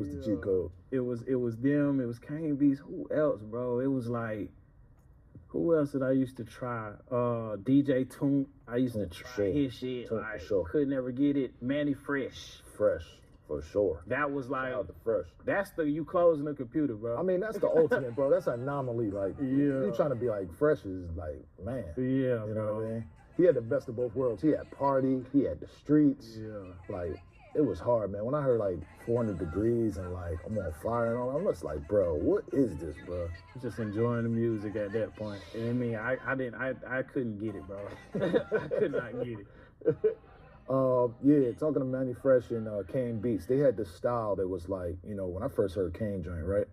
was the cheat code. It was them. It was Kane Beats. Who else, bro? It was like, who else did I used to try? DJ Toon. I used to try his shit. Toon, like, for sure. Could never get it. Manny Fresh. Fresh, for sure. That was like, Shout out to Fresh. that's you closing the computer, bro. I mean, that's the ultimate, bro. That's an anomaly. Like, you trying to be like Fresh is like, man. Yeah, you know what I mean? He had the best of both worlds. He had party. He had the streets. Yeah. Like, it was hard, man. When I heard like 400 degrees and like I'm on fire and all, I'm just like, bro, what is this, bro? Just enjoying the music at that point. And I mean, I couldn't get it, bro. I could not get it. Yeah, talking to Manny Fresh and Kane Beats, they had this style that was like, you know, when I first heard Kane joint, right?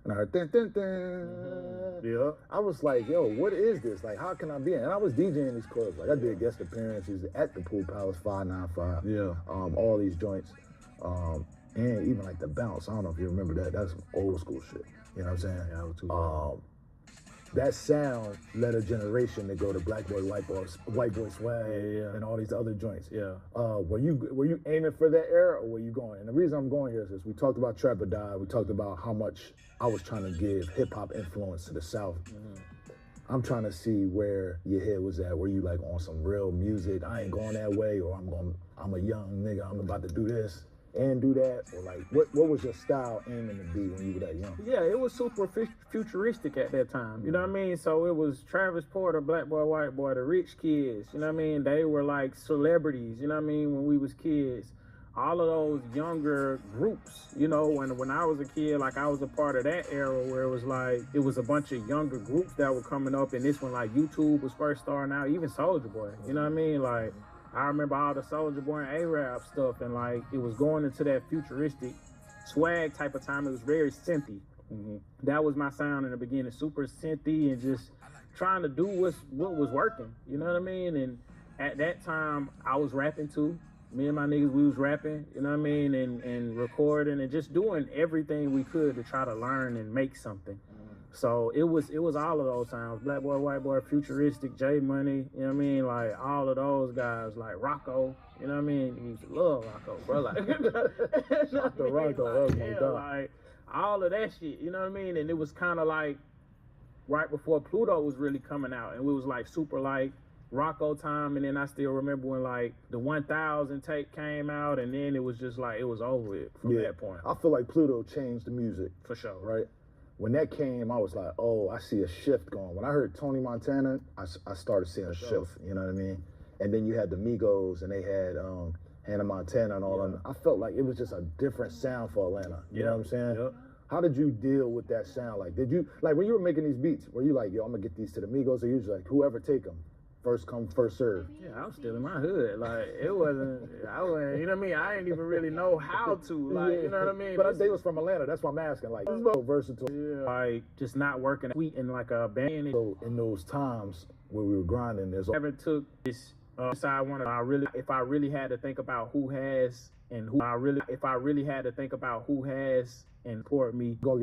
And I heard dun, dun, dun. Yeah. I was like, yo, what is this? Like, how can I be in? And I was DJing these clubs. Like, I did guest appearances at the Pool Palace 595. Yeah. All these joints. And even like the Bounce. I don't know if you remember that. That's some old school shit. You know what I'm saying? Yeah, I was too that sound led a generation to go to Black Boy, White Boy Swag, and all these other joints. Yeah. Were you aiming for that era, or were you going? And the reason I'm going here is this: we talked about Trap or Die. We talked about how much I was trying to give hip hop influence to the South. I'm trying to see where your head was at. Were you like on some real music? I ain't going that way, or I'm a young nigga. I'm about to do this and do that, or like what was your style aiming to be when you were that young? Yeah, it was super futuristic at that time. You know what I mean? So it was Travis Porter, Black Boy, White Boy, the Rich Kids. You know what I mean? They were like celebrities. You know what I mean? When we was kids, all of those younger groups. You know, when I was a kid, like I was a part of that era where it was like it was a bunch of younger groups that were coming up, and this one like YouTube was first starting out, even Soulja Boy. You know what I mean? Like, I remember all the Soulja Boy and A-Rap stuff, and like it was going into that futuristic swag type of time. It was very synthy. That was my sound in the beginning, super synthy, and just trying to do what was working. You know what I mean? And at that time, I was rapping too. Me and my niggas, we was rapping. You know what I mean? And recording and just doing everything we could to try to learn and make something. So it was all of those sounds. Black Boy, White Boy, Futuristic, J Money, you know what I mean? Like all of those guys, like Rocco, you know what I mean? You used to love Rocco, bro. Like, Rocco, like all of that shit, you know what I mean? And it was kind of like right before Pluto was really coming out, and we was like super like Rocco time. And then I still remember when like the 1000 tape came out, and then it was just like it was over with from that point. I feel like Pluto changed the music for sure, right? When that came, I was like, oh, I see a shift going. When I heard Tony Montana, I started seeing a shift, you know what I mean? And then you had the Migos, and they had Hannah Montana and all them. I felt like it was just a different sound for Atlanta, you know what I'm saying? How did you deal with that sound? Like, did you, like when you were making these beats, were you like, yo, I'm gonna get these to the Migos, or you just like, whoever take them? First come, first serve. Yeah, I was still in my hood. Like, it wasn't, you know what I mean? I didn't even really know how to, like, you know what I mean? But they was from Atlanta, that's why I'm asking. Like, it's so versatile. Yeah. Like, just not working sweet in like a band. So, in those times where we were grinding, there's never took this side one. If I really had to think about who has and who, if I really had to think about who has and support me, go get